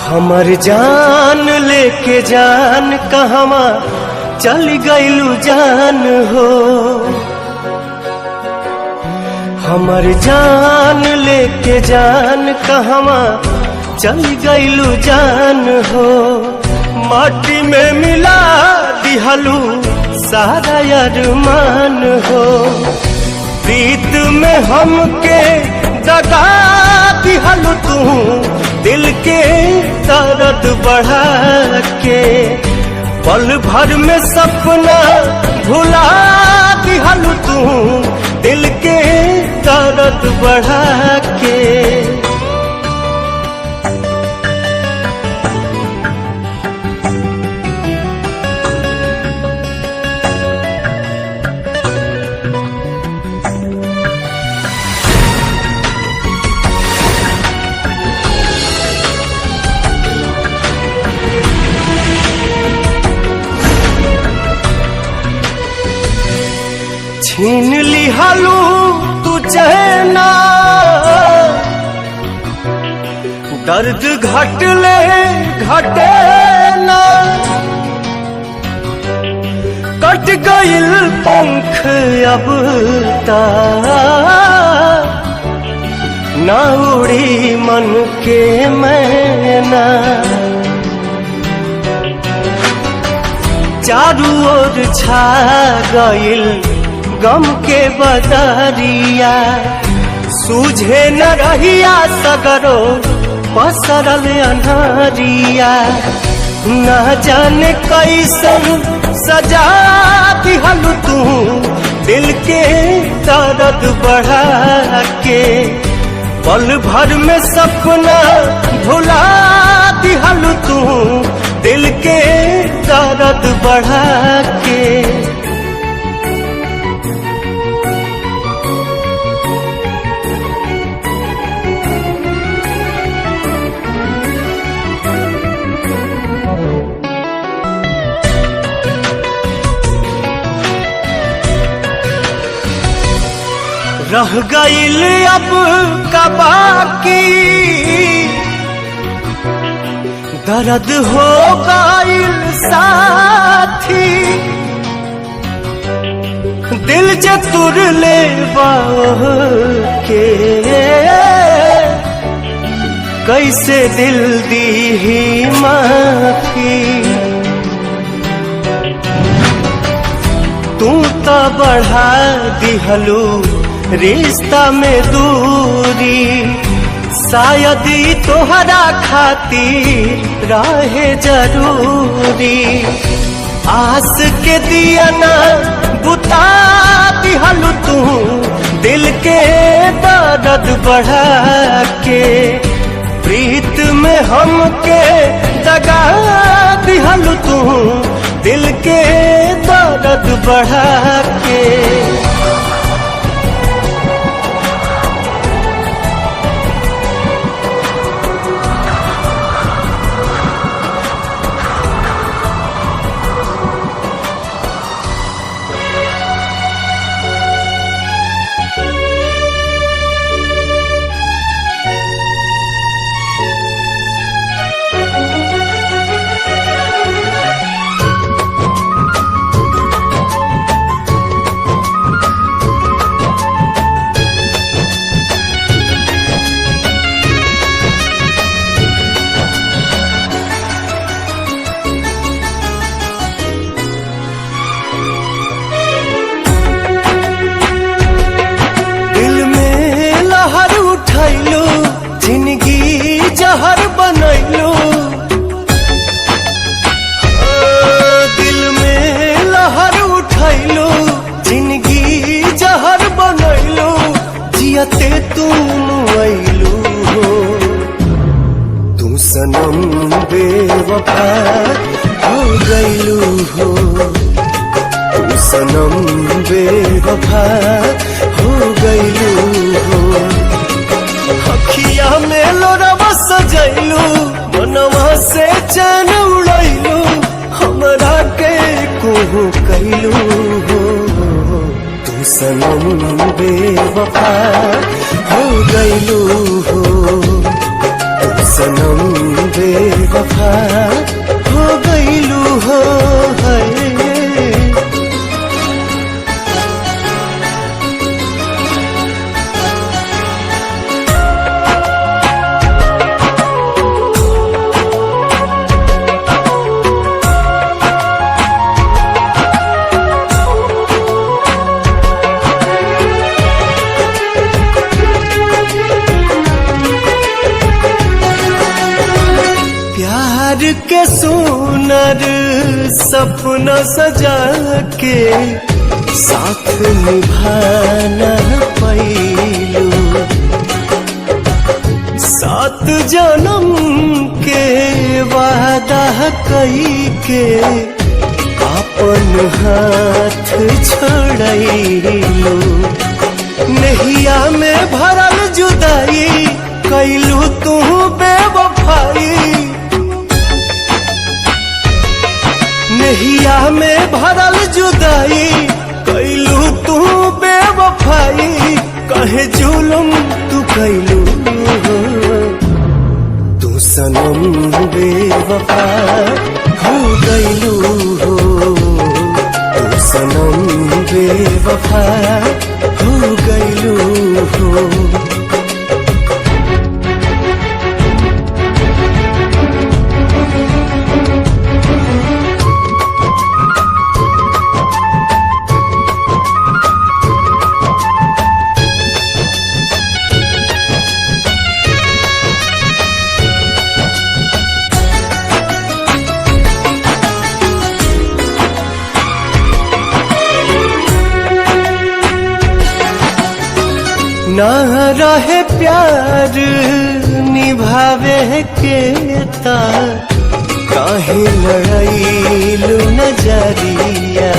हमर जान लेके जान कहवा चल गइलू जान हो। हमर जान लेके जान कहवा चल गइलू जान हो। माटी में मिला दिहलू सारा अरमान हो। प्रीत में हमके दगा दिहलू तू दिल के दर्द बढ़ा के। पल भर में सपना भुला दिहलू तू दिल के दर्द बढ़ा के। छीन लिहालू तू चैना दर्द घटले घटे ना। कट गइल पंख अब ता ना उड़ी मन के मैना। चारू ओर छा गइल गम के बदरिया। सूझे न रहिया सगरो पसरल अनहरिया। न जाने कैसन सजा दिहलू तू दिल के दर्द बढ़ा के। पल भर में सपना भुला दिहलू तू दिल के दर्द बढ़ा के। रह गइल अब का बाकी दर्द हो गइल साथी। दिल जे तुर ले के कैसे दिल दी ही माफी। तू तो बढ़ा दिहलू रिश्ता में दूरी। शायद तोहरा खातिर रहे जरूरी। आस के दिया ना बुता दिहलू तू दिल के दर्द बढ़ा के। प्रीत में हमके दगा दिहलू तू दिल के दर्द बढ़ा के। जिंदगी जहर बनैलू दिल में लहर उठैलू। जिंदगी जहर बनैलू जियते तुम ऐलू हो। तू सनम बेवफा हो गइलू हो। तू सनम बेवफा हो गइलू हो। अखिया में लोरवा सजैलू मनवा से चैन उड़ैलू। हमरा के कोहू कैलू हो। तू सनम बेवफा हो गइलू हो। सनम बेवफा हो गईलू हो है। प्यार के सुनर सपना सजा के साथ निभाना पैलू, 7 जन्म के वादा कई के अपन हाथ छोड़लू। नहिया में भरल जुदाई कैलू तू बेवफाई, नहिया में भरल जुदाई कैलू तू बेवफाई। कहे जुलुम तू कैलू तू सनम बेवफा हो गईलू हो, तू सनम बेवफा हो गईलू हो। ना रहे प्यार निभावे के ता काहे लड़ाईलू नजरिया।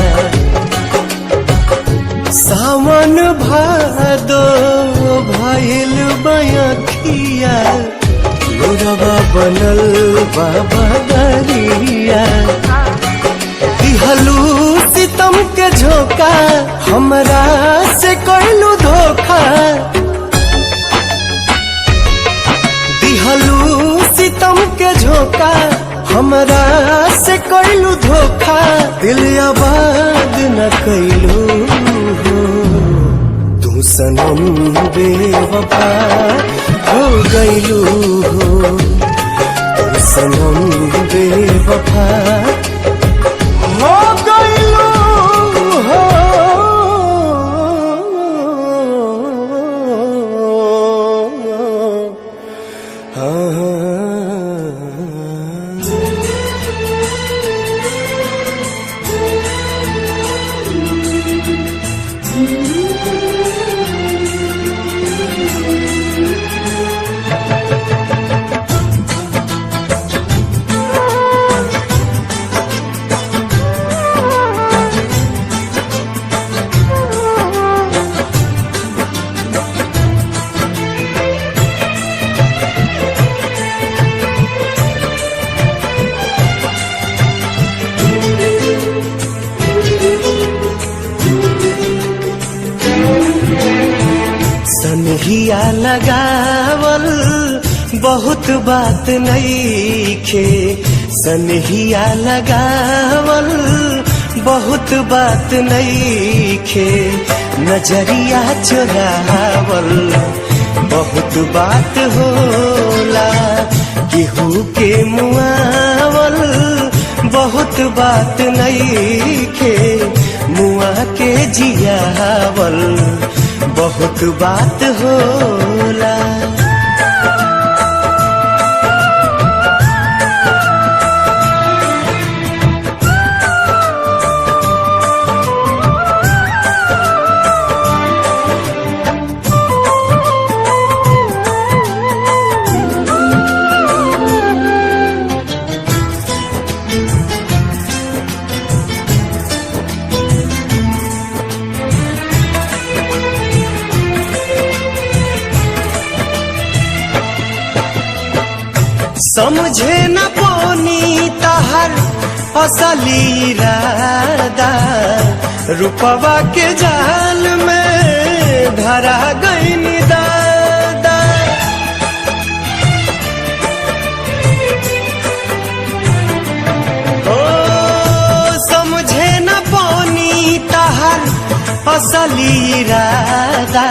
सावन भादो भइल बयखिया, लोरवा बनल बाबा दरिया। दिहलू सितम के झोंका हमरा से कैलू धोखा, दिहलू सितम के झोंका हमरा से कैलू धोखा। दिल आबाद न कैलू तू सनम बेवफा हो गईलू हो, तू सनम बेवफा हो गईलू हो। सनहिया लगावल बहुत बात नईखे, सनहिया लगावल बहुत बात नईखे। नजरिया चुरावल बहुत बात होला, केहू के मुआवल बहुत बात नईखे। मुआ के जियावल बहुत बात होला। समझे न पोनी तहर असली इरादा, रुपवा के जाल में धरा गई दादा। असली इरादा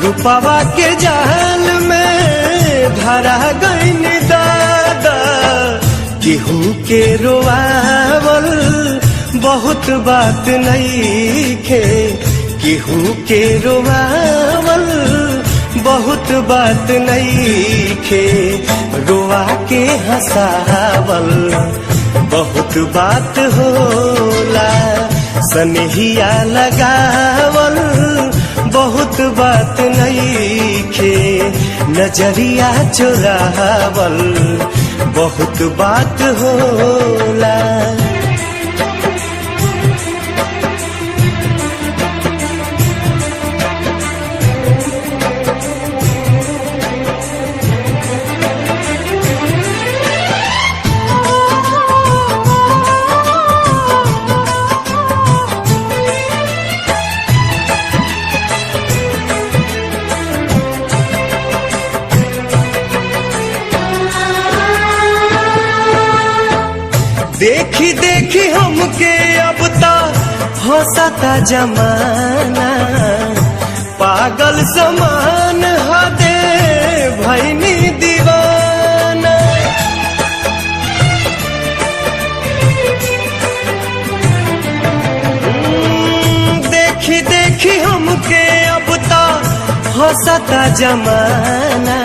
रूपवा के जाल में धरा गईन दादा। केहू के रोआवल बहुत बात नइखे, केहू के रोआवल बहुत बात नइखे, रोआ के हंसावल बहुत बात होला। सनहिया लगावल बहुत बात नइखे, नजरिया चुरावल बहुत बात होला। देखी देखी हमके अब ता हंसता जमाना, पागल समान हदे भैनी दीवाना। देखी देखी हमके अब ता हंसता जमाना,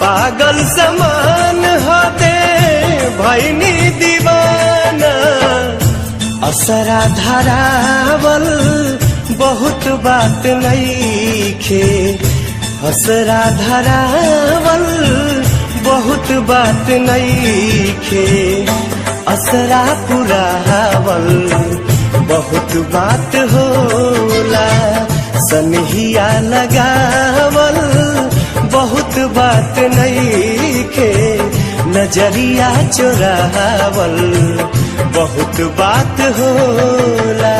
पागल समान हदे भैनी दीवाना। असरा धरावल बहुत बात नइखे, असरा धरावल बहुत बात नइखे, असरा पुरावल बहुत बात होला। सनहिया लगावल बहुत बात नइखे, नजरिया चुरावल बहुत बात होला।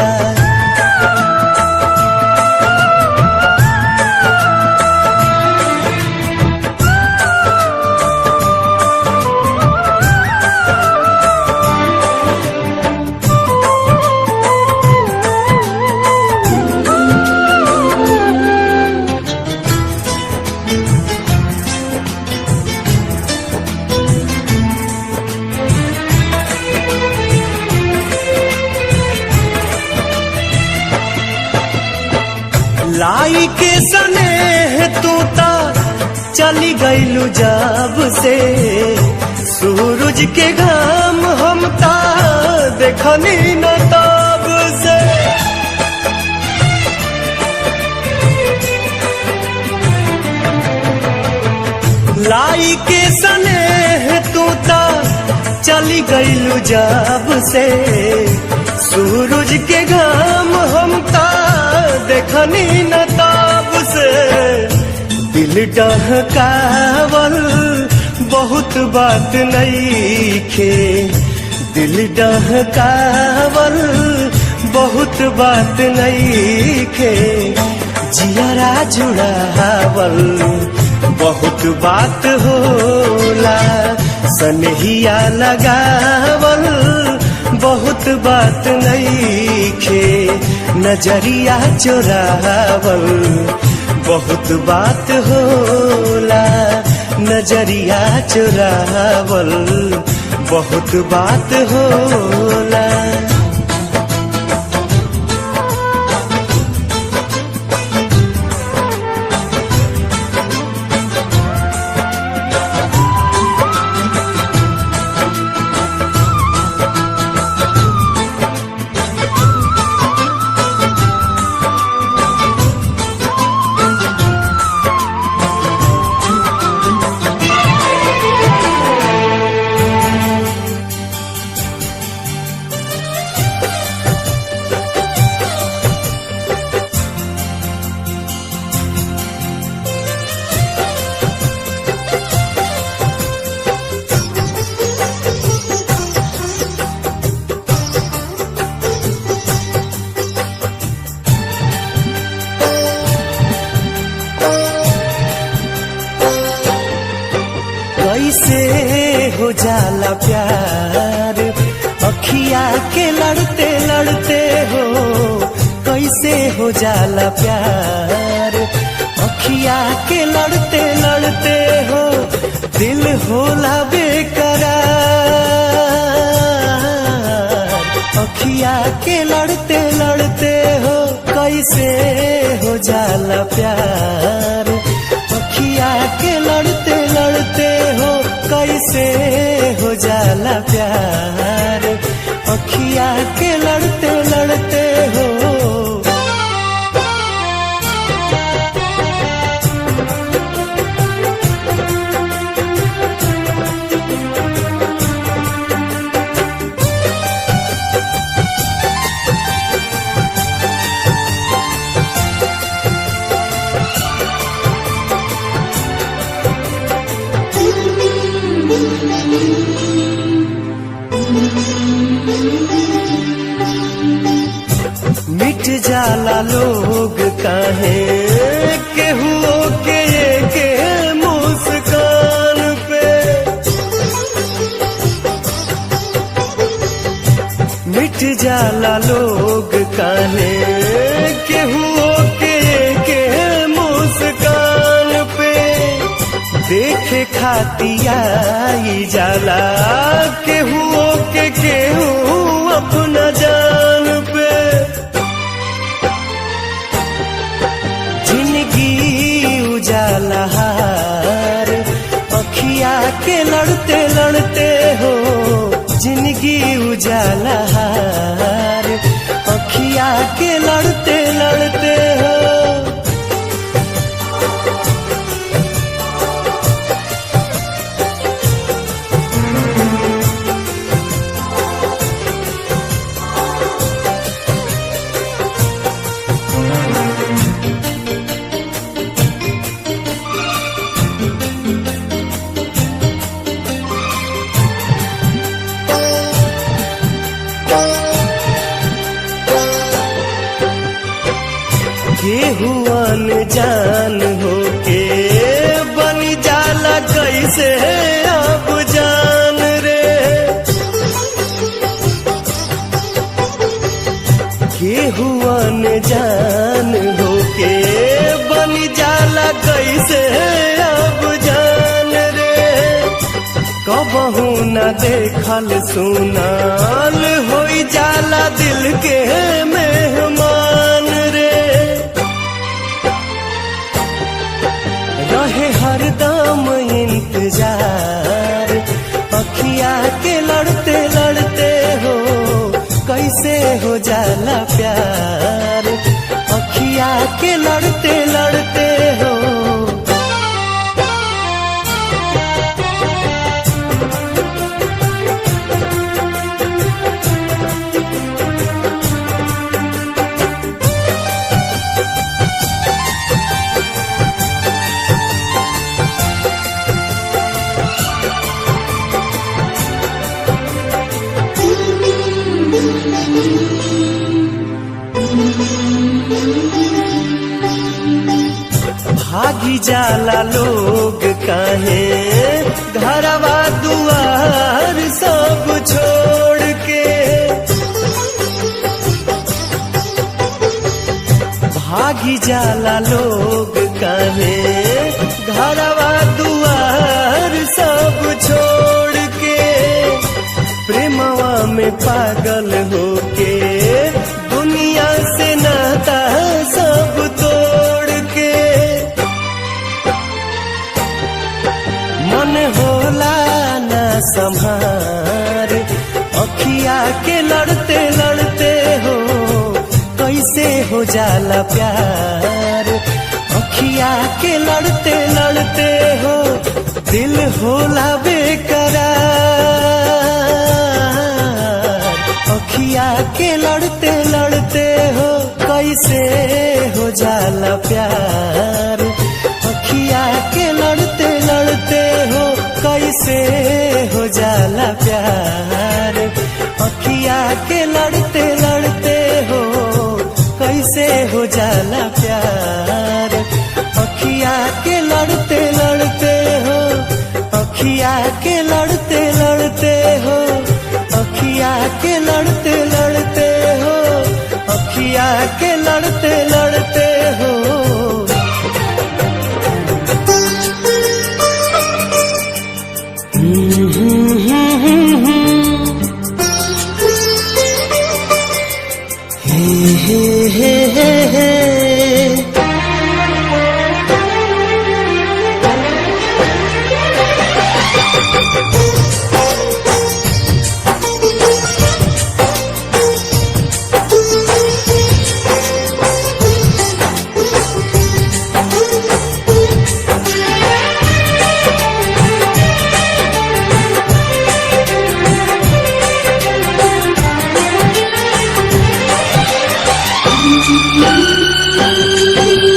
लाई के सनेह तू ता चली गईलू जब से, सूरज के घाम हम ता देखनी न तब से। लाई के सनेह तू ता चली गईलू जब से, सूरज के घाम हम ता देखनी न ताब से। दिल डहकावल बहुत बात नइखे, दिल डहकावल बहुत बात नइखे, जियरा जुड़ावल बहुत बात होला। सनहिया लगावल बहुत बात नइखे, नजरिया चुरावल बहुत बात होला। नजरिया चुरावल बहुत बात होला। हो जाला प्यार अखिया के लड़ते लड़ते हो कैसे हो जाला प्यार। अखिया के लड़ते लड़ते हो दिल होला बेकरार। अखिया के लड़ते लड़ते हो कैसे हो जाला प्यार। अखिया के लड़ते लड़ते हो कैसे हो जाला प्यार। अखिया के लड़ते लड़ते हो। मिट जाला लोग काहे केहू के मुस्कान पे। मिट जाला लोग काहे केहू के मुस्कान पे। देखे खातियाई जाला केहू अपना जान पे। उजाला हार अखिया के लड़ते लड़ते हो। जिंदगी उजाला हार अखिया के लड़ते लड़ते हो। केहू अनजान होके बन जाला कैसे अब जान रे। केहू अनजान होके बन जाला कैसे अब जान रे। कबहू न देखल सुनाल होई जाला दिल के मेहमान रे। रहे हरदम इंतजार अखिया के लड़ते लड़ते हो कैसे हो जाला प्यार। अखिया के लड़ते लड़ते हो। भागी जाला लोग काहे घरवा दुआर सब छोड़ के। भागी जाला लोग काहे घरवा दुआर सब छोड़ के। प्रेमवा में पागल होके दुनिया से नाता सब तोड़ के। मन होला ना संभार अखिया के लड़ते लड़ते हो कैसे हो जाला प्यार। अखिया के लड़ते लड़ते हो दिल होला बेकरार। अखिया के लड़ते लड़ते हो कैसे हो जाला प्यार। अखिया के लड़ते लड़ते हो कैसे हो जाला प्यार। अखिया के लड़ते लड़ते हो कैसे हो जाला प्यार। अखिया के लड़ते लड़ते हो। अखिया के लड़ते लड़ते हो। अखिया के लड़ते लड़ते हो। अखिया के लड़ते हे।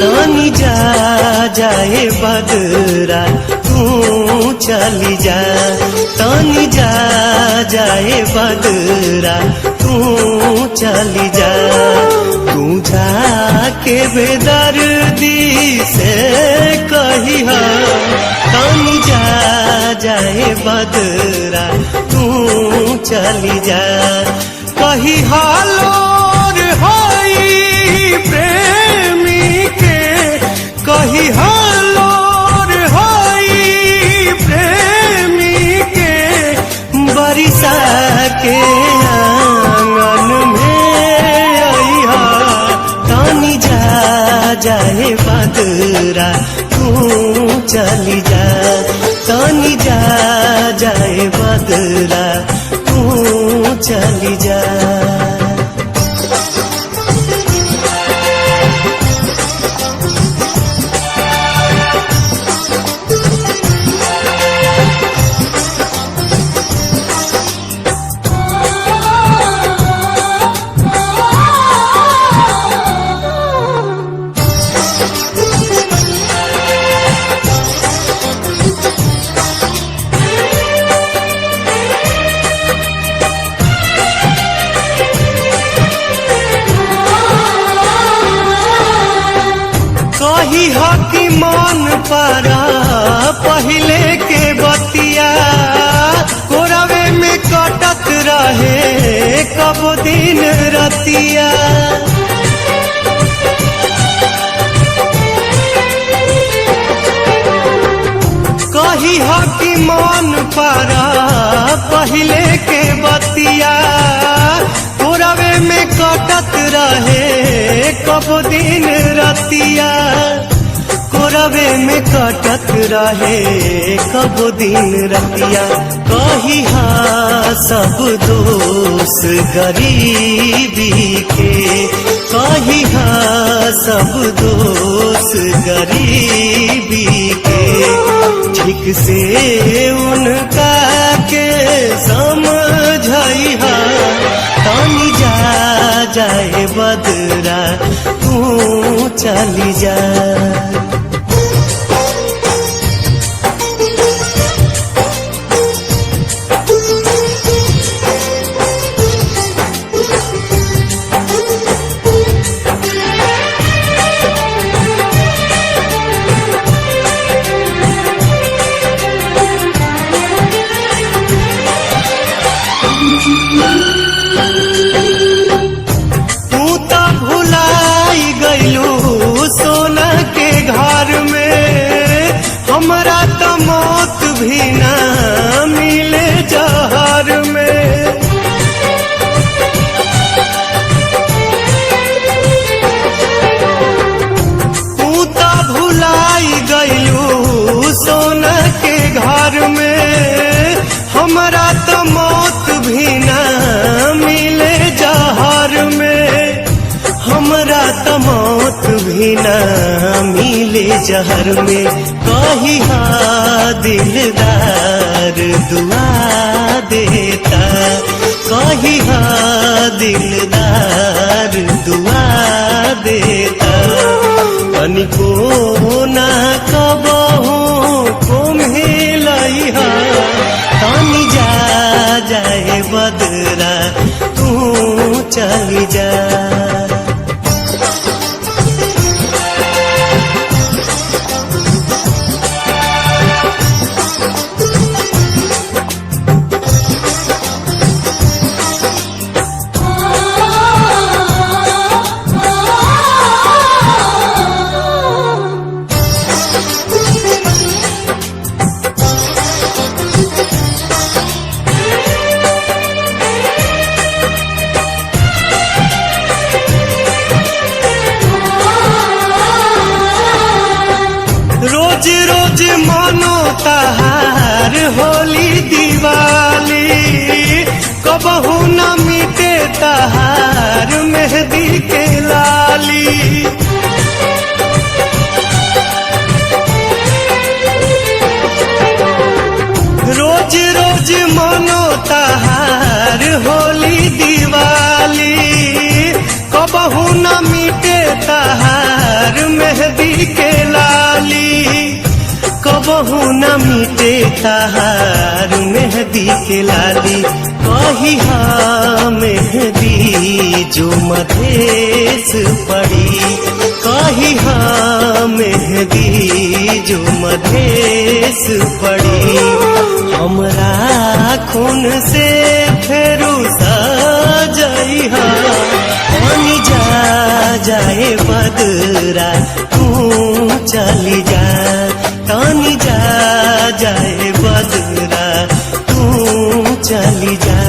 तानी जा जाए बदरा तू चली जा, तानी जा जाए बदरा तू चली जा। तू जाके बेदर्दी से कही हा, तानी जा जाए बदरा तू चली जा। कही हालोर होई प्रेमी के, कही हालोर होई प्रेमी के। बरिसा के आंगन में अइहा, तानी जा जाए बदरा तू चली जा, तानी जा जाए बदरा तू चली जा। कही हो कि मन परा पहले के बतिया, कोरवे में कटत रहे कब दिन रतिया। कही हो कि मन परा पहले के बतिया, कोरवे में कटत रहे कब दिन रतिया। कोरवे में कटत रहे कब दिन रतिया। कही हा सब दोष गरीबी के, कही हा सब दोष गरीबी के। ठीक से उनका के समझई हा, तानी जा जाए बदरा तू चली जा। तू तो भुलाई गईलू सोना के घर में, हमरा तो मौत भी ना मिले जहर में। तू तो भुलाई गईलू सोना के घर में, हमरा तो मौत भी ना मिले जहर में। हमरा तो मौत भी ना मिले जहर में। कही हा दिलदार दुआ देता, कही हा दिलदार दुआ देता। तनिको ना कबहू को मिलई हा, तानी जा जाए बदरा तू चली जा। कबहू न मीटे तहार मेहंदी के लाली, कबहू न मीटे तहार मेहंदी के लाली। कही हाँ मेहंदी जो मधेश पड़ी, कही हाँ मेहंदी जो मधेश पड़ी। हमरा खून से फेरू सजई हा, पानी जा जाए बदरा तू चली जा, तानी जा जाए बदरा तू चली जा।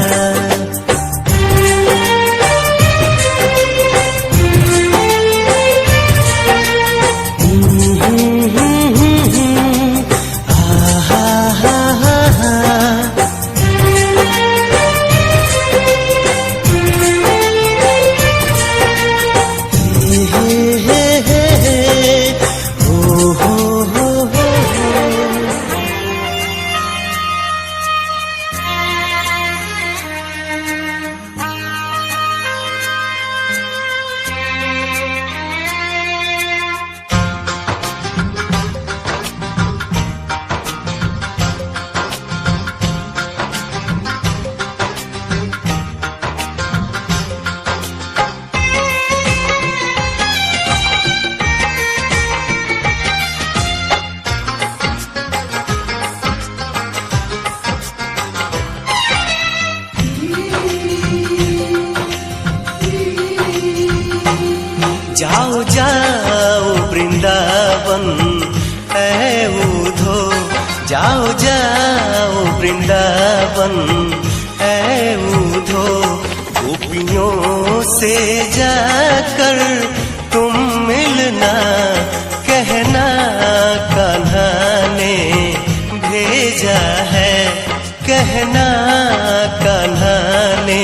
जाओ जाओ वृंदावन है उधो, जाओ जाओ वृंदावन है उधो। गोपियों से जाकर तुम मिलना, कहना कान्हा ने भेजा है, कहना कान्हा ने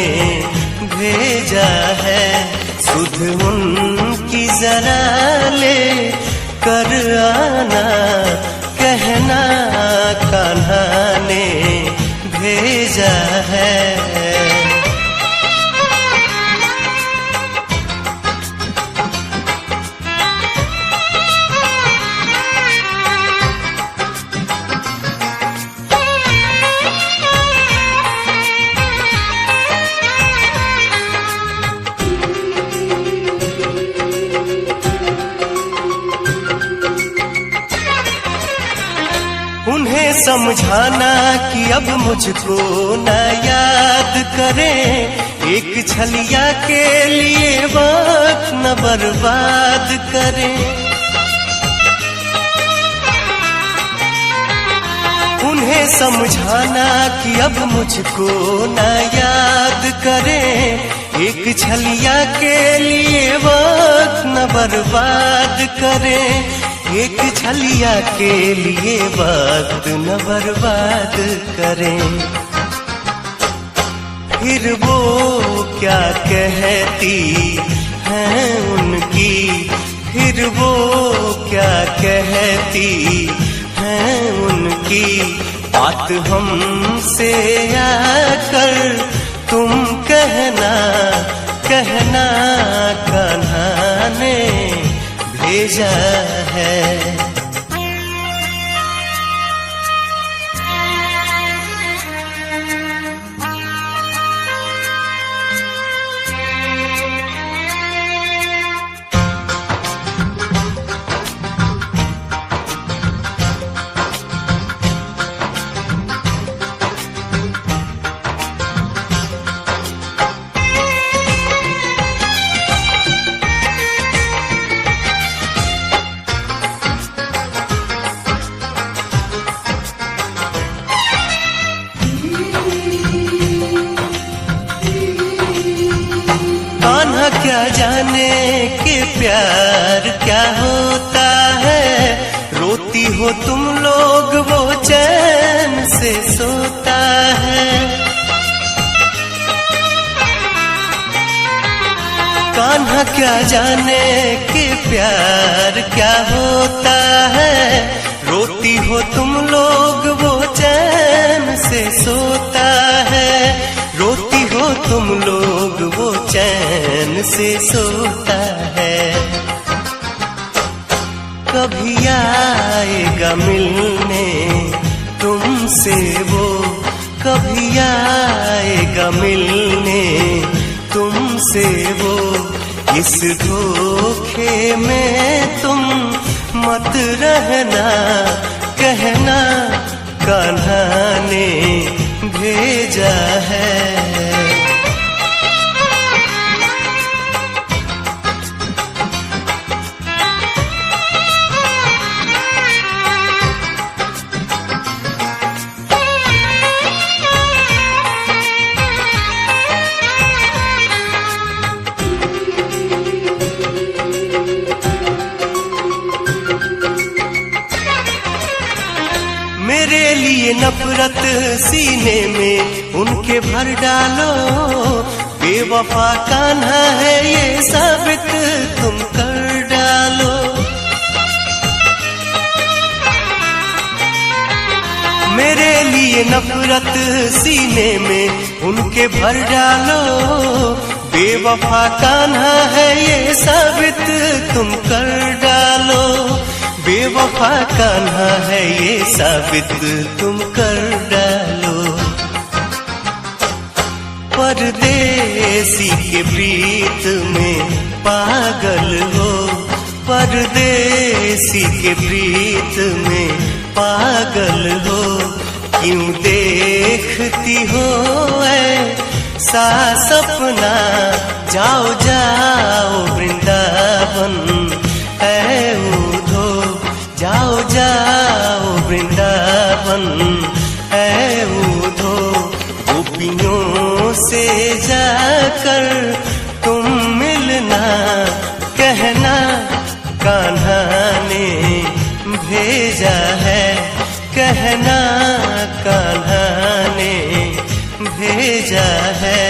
भेजा है। सुध उनकी जरा ले कर आना, कहना कान्हा ने भेजा है। उन्हें समझाना कि अब मुझको न याद करें, एक छलिया के लिए वक्त न बर्बाद करें। उन्हें समझाना कि अब मुझको न याद करें, एक छलिया के लिए वक्त न बर्बाद करें, एक छलिया के लिए वक्त न बर्बाद करें। फिर वो क्या कहती हैं उनकी, फिर वो क्या कहती हैं उनकी। बात हमसे आकर तुम कहना, कहना कान्हा ने भेजा है। क्या जाने कि प्यार क्या होता है, रोती हो तुम लोग वो चैन से सोता है। कान्हा क्या जाने कि प्यार क्या होता है, रोती हो तुम लोग वो चैन से सोता है, रोती हो तुम लोग वो चैन से सोता है। कभी आएगा मिलने तुमसे वो, कभी आएगा मिलने तुमसे वो। इस धोखे में तुम मत रहना, कहना कान्हा ने भेजा है। मेरे लिए नफरत सीने में उनके भर डालो, बेवफा कान्हा है ये साबित तुम कर डालो। मेरे लिए नफरत सीने में उनके भर डालो, बेवफा कान्हा है ये साबित तुम कर डालो। बेवफा कान्हा है ये साबित तुम कर डालो। परदेसी के प्रीत में पागल हो, परदेसी के प्रीत में पागल हो। क्यों देखती हो ऐसा सपना, जाओ जाओ वृंदावन है उधो, जाओ जाओ वृंदावन है उधो। गोपियों से जाकर तुम मिलना, कहना कान्हा ने भेजा है, कहना कान्हा ने भेजा है।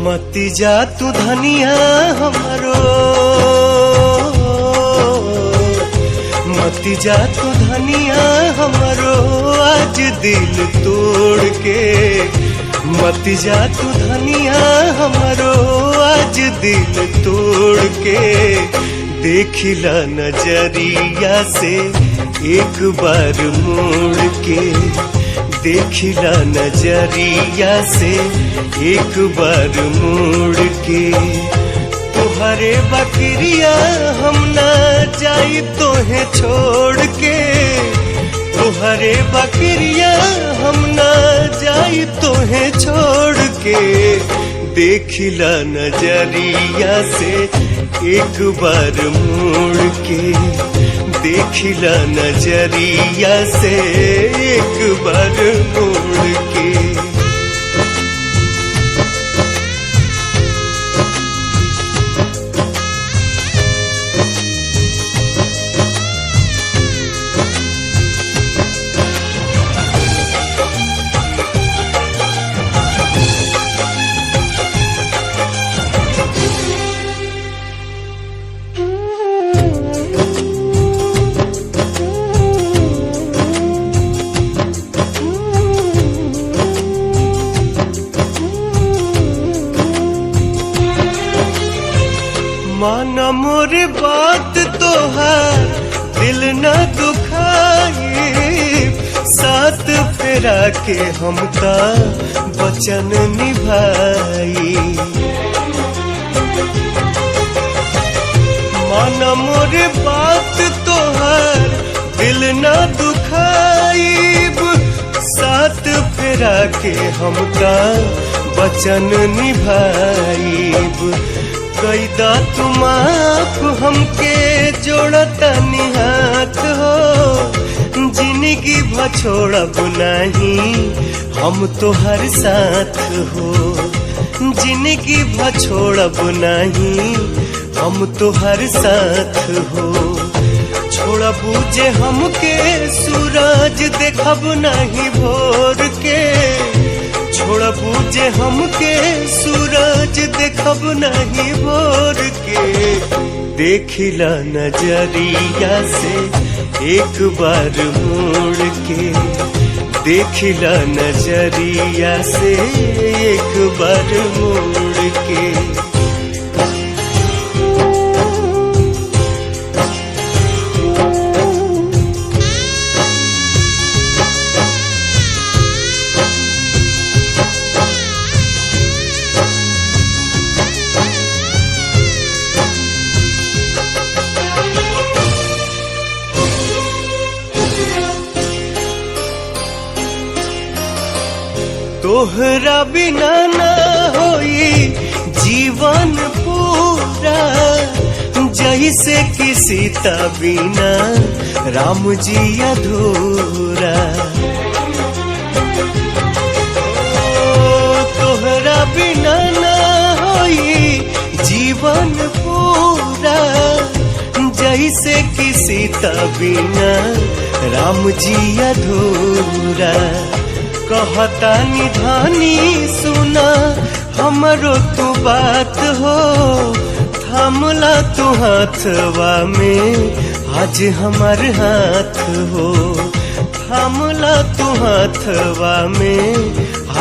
मती जा तू धनिया हमारो, मती जा तू धनिया हमारो आज दिल तोड़ के। मती जा तू धनिया हमारो आज दिल तोड़ के। देखिला नजरिया से एक बार मोड़ के, देखिला नजरिया से एक बार मोड़ के। तुहरे बकरिया हम ना जाई तोहे छोड़ के, तुहरे बकरिया हम ना जाई तोहे छोड़ के। देखिला नजरिया से एक बार मोड़ के, देखिला नजरिया से एक बार मोड़ के। माना मोरे बात तोहार दिल न दुखाई, साथ फेरा के हमका वचन निभाई। माना मोरे बात तोहार दिल न दुखाई, साथ फेरा के हमका वचन निभाई। कैदा तुम आप हमके जोड़ता निहाथ हो, जिंदगी भछोड़ब नहीं हम तो हर साथ हो। जिंदगी भर छोड़ब नहीं हम तो हर साथ हो। छोड़बू जे हमके सूरज देखब नहीं भोर के, छोड़बू जे हमके सूरज देखब नहीं भोर के। देखिला नजरिया से एक बार मुड़ के, देखिला नजरिया से एक बार मुड़ के। तोहरा बिना ना होई जीवन पूरा, जैसे कि सीता बिना राम जी अधूरा। तोहरा बिना ना होई जीवन पूरा, जैसे कि सीता बिना राम जी अधूरा। कहता निधानी सुना हमरो तू बात हो, थामला तू हाथवा में आज हमार हाथ हो। थामला तू हाथवा में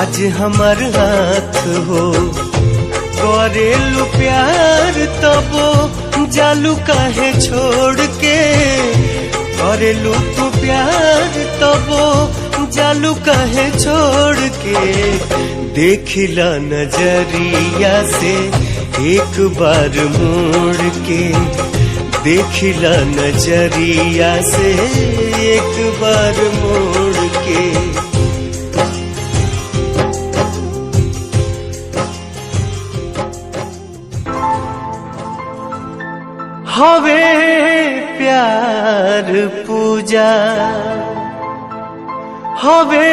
आज हमार हाथ हो। करेलू प्यार तबो जालू काहे छोड़ के, करेलू तू प्यार तबो जालू काहे छोड़ के। देखिला नजरिया से एक बार मुड़ के, देखिला नजरिया से एक बार मुड़ के। हवे प्यार पूजा, हवे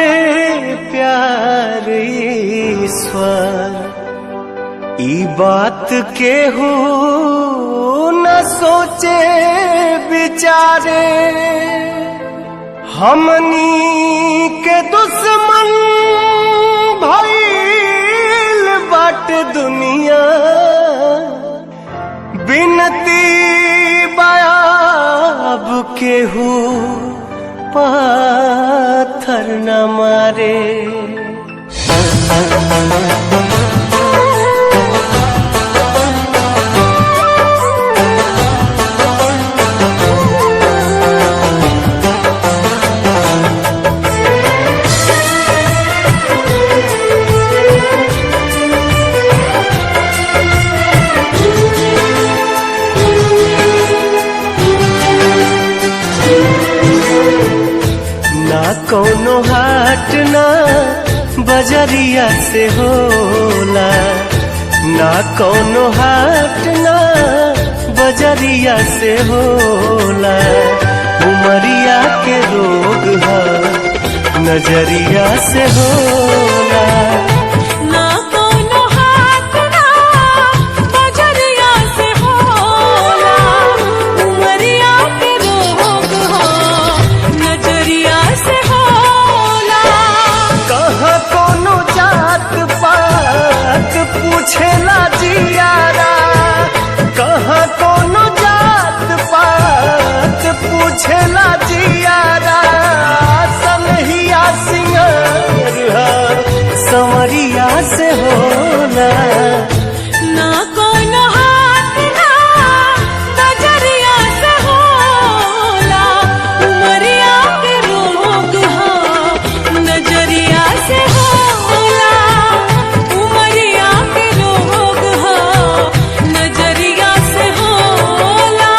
प्यार ईश्वर। ई बात के हो न सोचे विचारे, हमनी के दुश्मन भइल बाटे दुनिया। बिनती बायाब के हो पाथर न मारे। कौनो हाट ना बजरिया से होला, ना कौनो हाट ना बजरिया से होला। उमरिया के रोग है नजरिया से होला। पूछेला जियारा कहाँ कोनो जात पात, पूछेला जियारा सनहिया सिंगार संवरिया से होला। ना कोनो हाथ ना नजरिया से होला, उमरिया के रोग हो नजरिया से होला। उमरिया के रोग हो नजरिया से होला।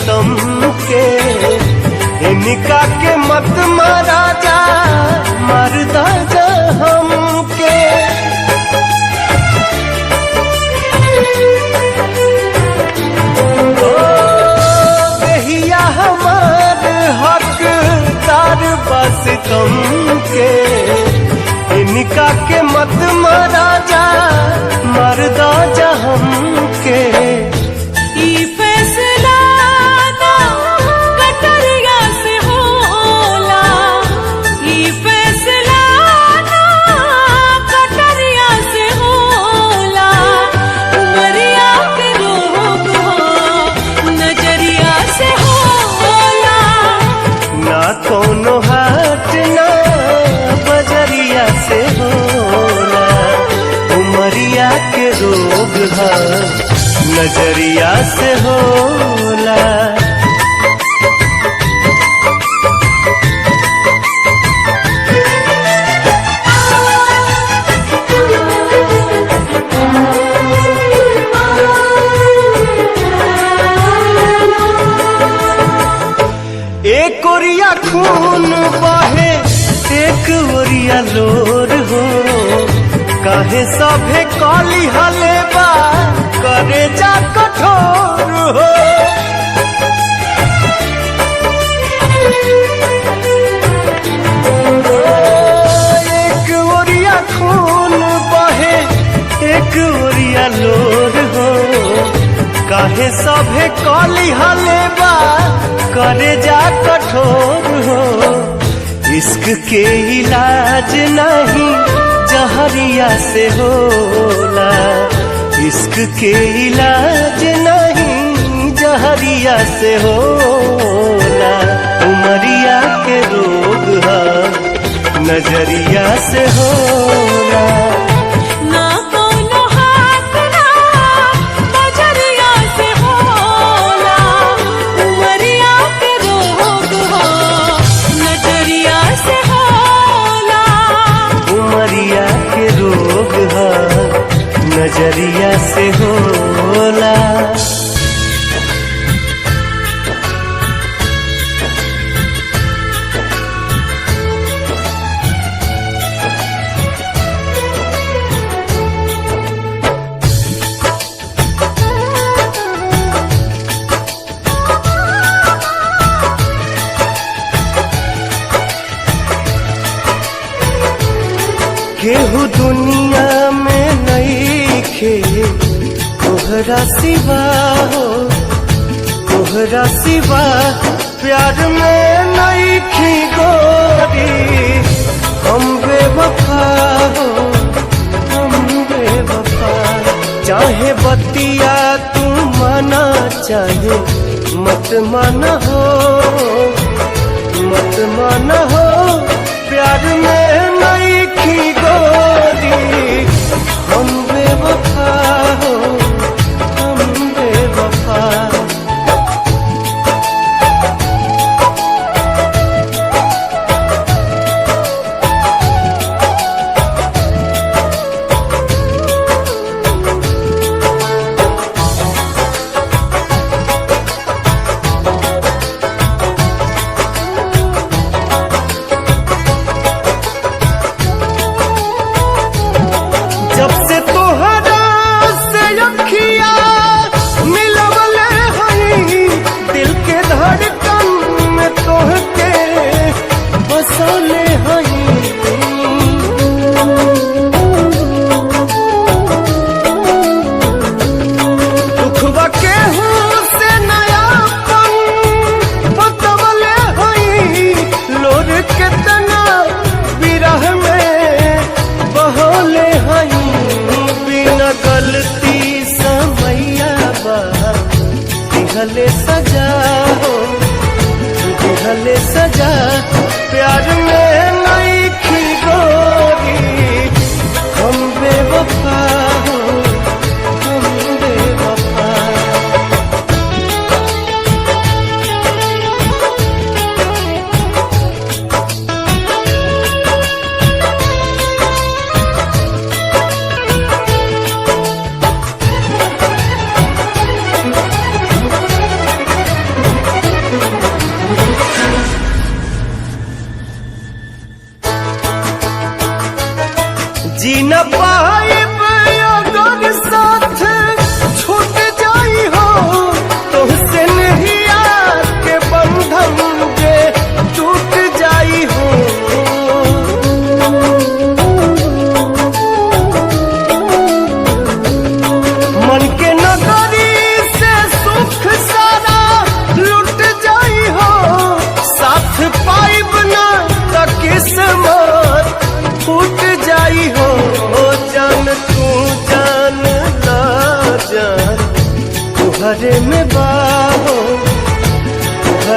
सितम के, इनका के मत मारा जा, मरदा जा हमके। ओ बेहिया हमार हकदार बा सितम के, इनका के मत मारा जा, मरदा जा हमके। ई फैसला ना कटरिया से होला, ई फैसला ना कटरिया से होला। उमरिया के रोग हो नजरिया से होला। ना कोनो हाट ना बजरिया से होला, उमरिया के रोग है नजरिया से होला। एक ओरिया खून बहे, एक ओरिया लोर हो, काहे सभे काली हलेबा करे जा कठोर हो। एक ओरिया खून बहे, एक ओरिया लोर हो, काहे सभे काली हलेबा करे जा कठोर हो। इश्क के इलाज नहीं जहरिया से होला, इश्क के इलाज नहीं जहरिया से होला। उमरिया के रोग है नजरिया से होला। ना कोनो हाथ ना बजरिया से होला। उमरिया के रोग हो नजरिया से होला। उमरिया के रोग है नजरिया से होला। केहू दुनिया में नइखे तोहरा सिवा हो, तोहरा सिवा प्यार में नइखी गोरी। हम बेवफा हो, हम बेवफा। चाहे बतिया तू माना, चाहे मत माना हो, मत माना हो। प्यार में नइखी गोरी, हम बेवफा हो, हम बेवफा। जब से तोहरा से अखिया मिलवले हई, दिल के धड़कन में तोहके बसले हई। दुखवा केहू से नयापन बतवले हई, लोर कितना विरह में बहोले हई। बिना गलती समैया बा दिहले सजा हो, दिहले सजा। प्यार में नइखी गोरी, हम बेवफा हो, हम बेवफा।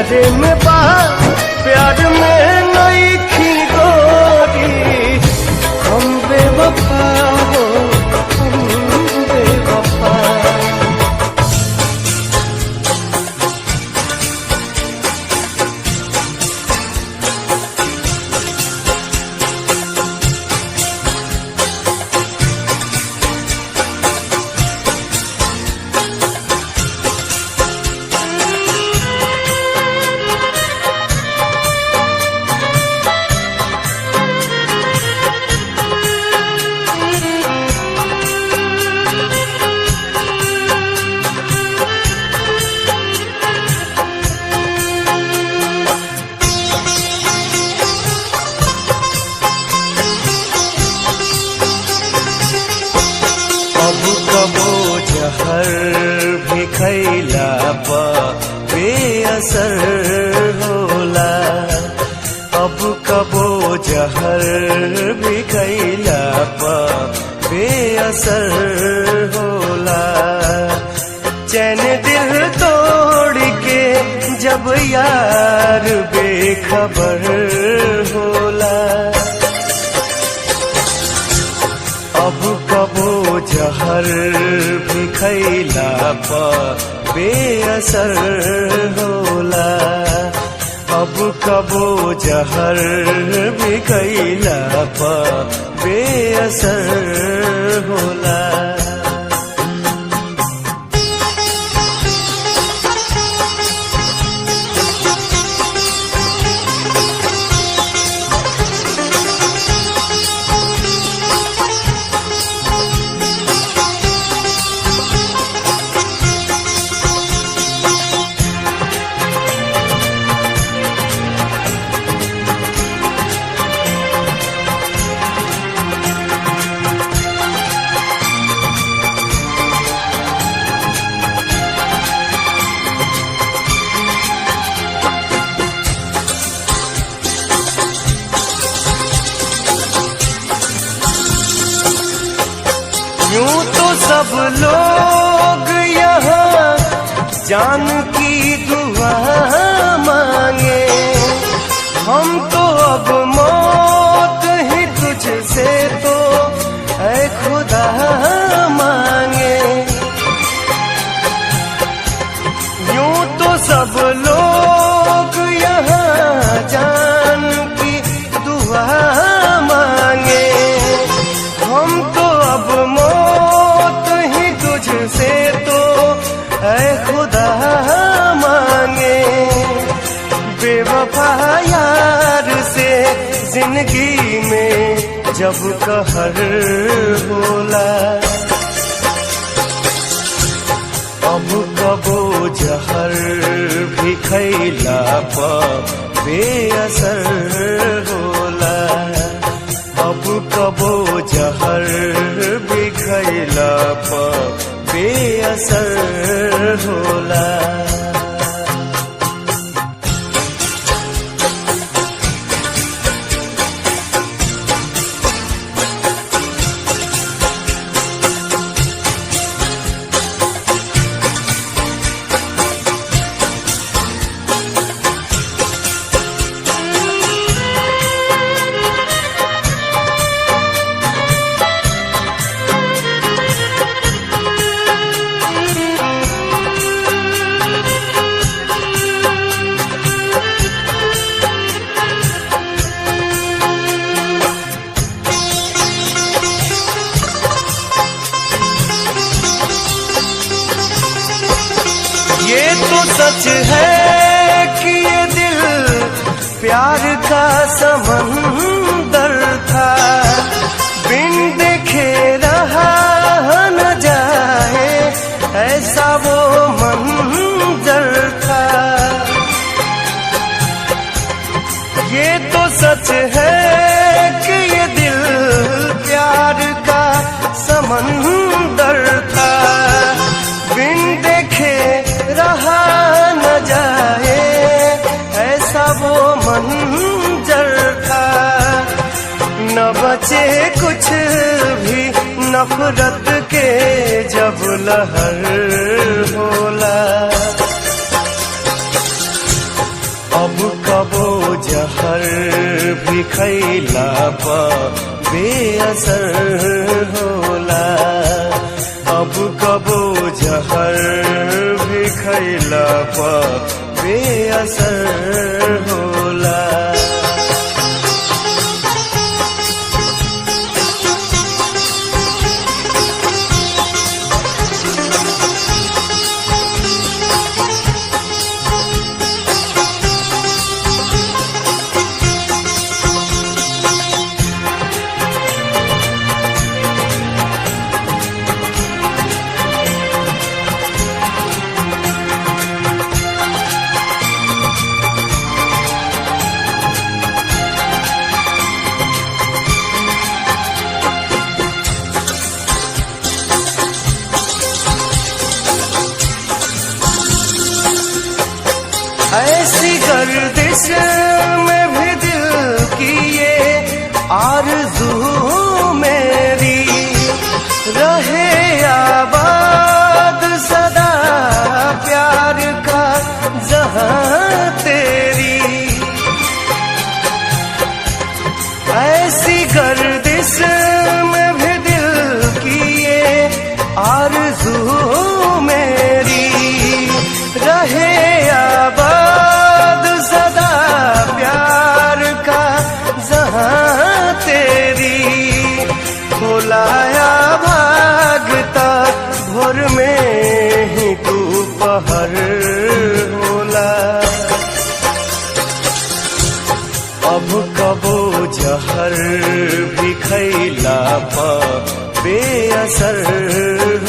प्यारे में बा प्यार में नई खी गोरी, हम बेवफा हो हम बेवफा। जहर भी खैला पा बेअसर होला, अब कबो जहर भी खैला पा बेअसर होला। चैन दिल तोड़ के जब यार बेखबर होला, अब कबो जहर भी खैला पा बेअसर होला, अब कबो जहर भी खैला पा बेअसर होला। यूं तो सब लोग यहाँ जान की दुआ मांगे, हम तो अब मौत ही तुझसे तो ऐ खुदा मांगे। यूं तो सब लोग यहाँ जान की दुआ मांगे, हम तो अब मौत ही तुझसे तो ऐ खुदा मांगे। बेवफा यार से जिंदगी में जब कहर होला, अब कबो जहर भी खैला पा बेअसर होला, अब कबो जहर भी खैला पा बेअसर होला। ये तो सच है कि ये दिल प्यार का समंदर था, बिन देखे रहा न जाए ऐसा वो मंजर था। ये तो सच है कि ये दिल प्यार का समंदर था, बिन देखे रहा न जाए ऐसा वो मंजर था। न बचे कुछ भी नफरत के जब लहर होला, भी खैला पा बेअसर होला। अब कबो जहर भी खैला पा बेअसर होला। ऐसी गर्दिश में भी दिल की ये आरज़ू मेरी रहे आबाद सदा प्यार का जहां तेरी। ऐसी गर्दिश में भी दिल की ये आरज़ू मेरी रहे आबाद सदा प्यार का जहां तेरी। बुलाया भागता भोर में ही तू पहर होला। अब कबो जहर भी खैला पा बेअसर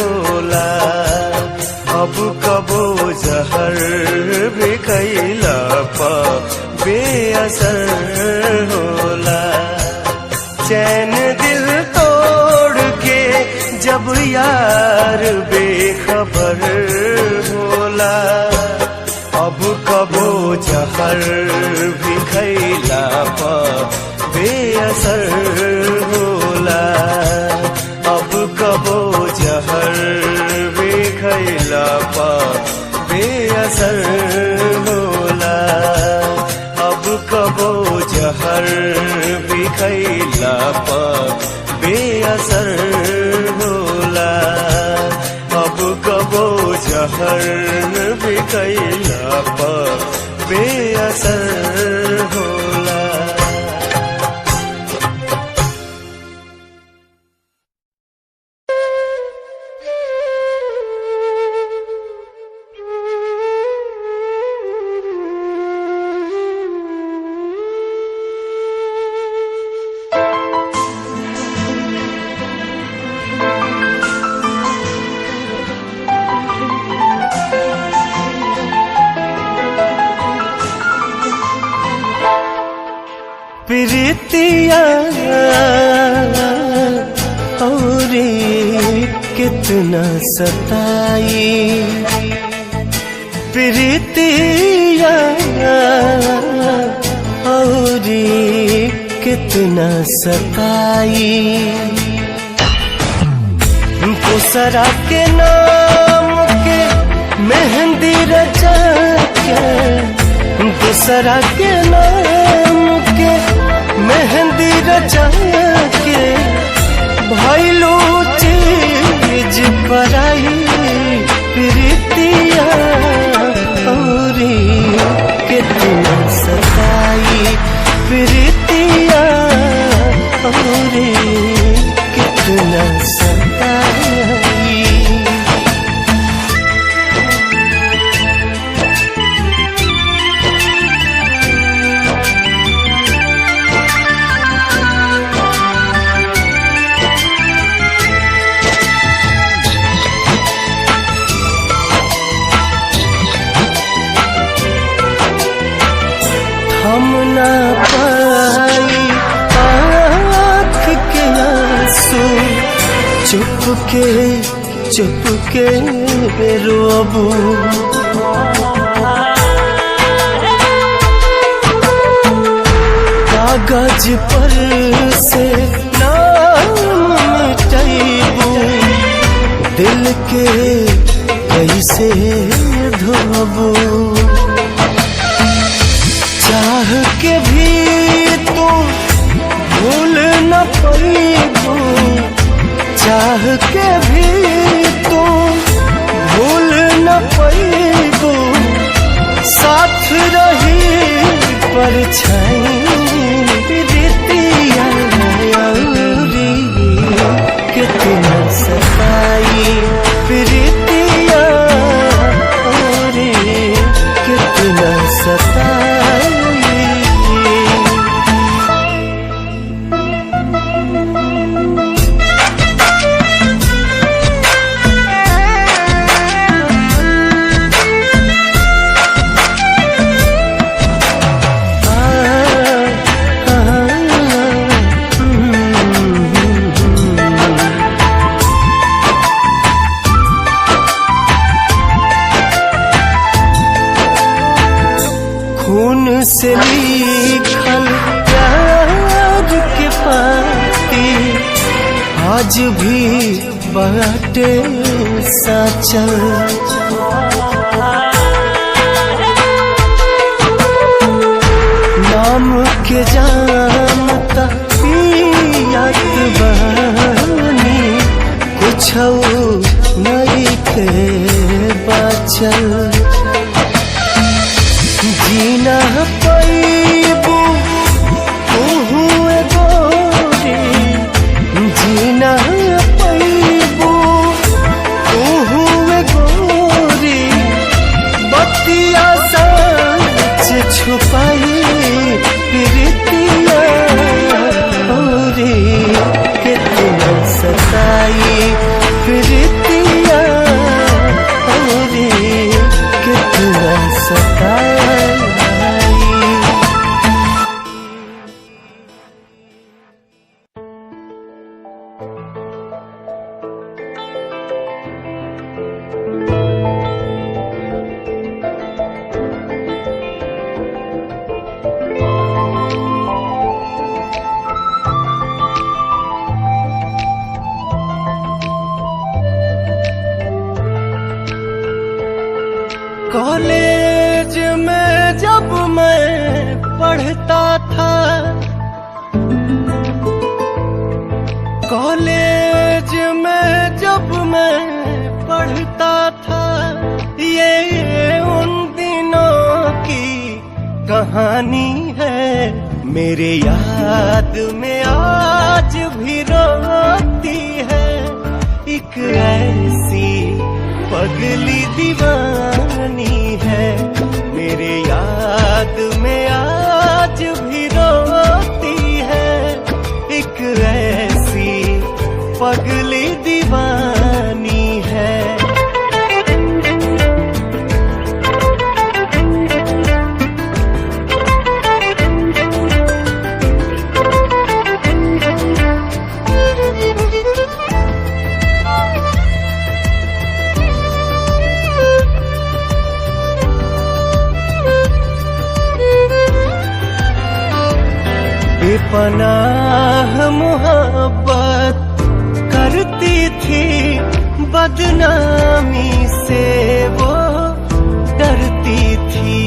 होला। अब कबो जहर भी खैला पा बेअसर होला। चैन दिल तोड़ के जब यार बेखबर होला। अब कबो जहर भी खैला पा बेअसर होला। अब कबो जहर भी खैला पा बेअसर होला। अब कबो जहर भी खैला पा बेअसर होला। अब कबो जहर भी खैला पा बेअसर होला। प्रीतिया और कितना सताई। प्रीतिया और कितना सताई। दूसरा के नाम के मेहंदी रचा के दूसरा के नाम के मेहंदी रचा के भइलू चीज पराई। प्रीतिया और कितना सताई। प्रीतिया और कितना सताई। हम ना पाई आँख के आंसू चुपके रोबू। कागज पर से नाम मिटाइबू। दिल के कैसे धोबू। चाह के भी तू परछाई प्रीतिया औरी कितना सताई प्रीतिया औरी कितना सताई। खून से लिखल प्यार के पाती आज भी बाटे साचल। नाम के जानता पियात बानी कुछ नहीं के बाचल। जीना पैबू तू गोरी जीना पैबू तू गोरी बतिया सच छुपाई प्रीतिया औरी कितना सताई प्रीतिया औरी कितना सताई। कॉलेज में जब मैं पढ़ता था कॉलेज में जब मैं पढ़ता था ये उन दिनों की कहानी है। मेरे याद में आज भी रोती है एक ऐसी पगली दीवानी है। मेरे याद में आज भी रोती है एक ऐसी पगली दीवानी है। बेपनाह मोहब्बत करती थी बदनामी से वो डरती थी।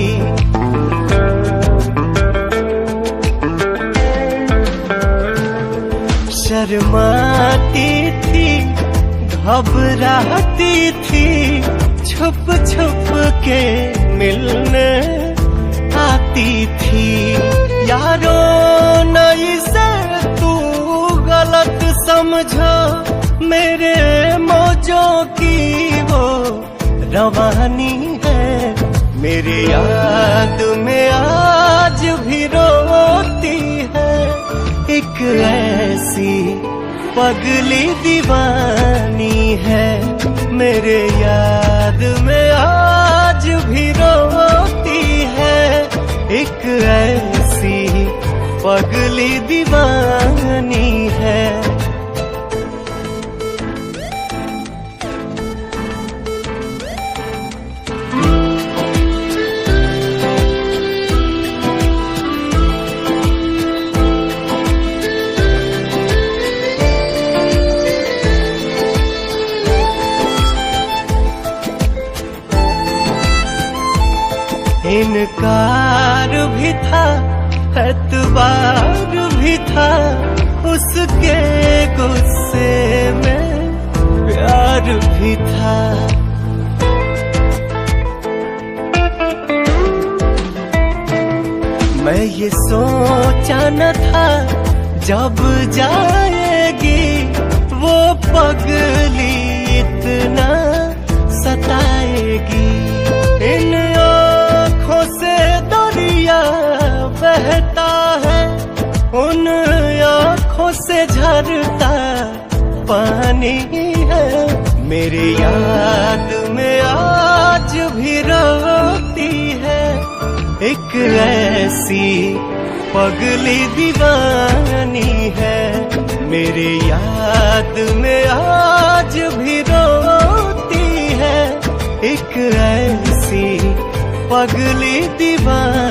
शर्माती थी घबराती थी छुप छुप के मिलने आती थी। यारो नहीं से तू गलत समझो मेरे मौजों की वो रवानी है। मेरे याद में आज भी रोती है एक ऐसी पगली दीवानी है। मेरे याद में आज भी रोती है एक ऐसी पगली दीवानी है। इनकार भी था एतबार भी था उसके गुस्से में प्यार भी था। मैं ये सोचा न था जब जाएगी वो पगली इतना सताएगी। इन आँखों से दरिया बहता है, उन आँखों से झरता पानी है। मेरी याद में आज भी रोती है एक ऐसी पगली दीवानी है। मेरी याद में आज भी रोती है एक ऐसी पगली दीवानी।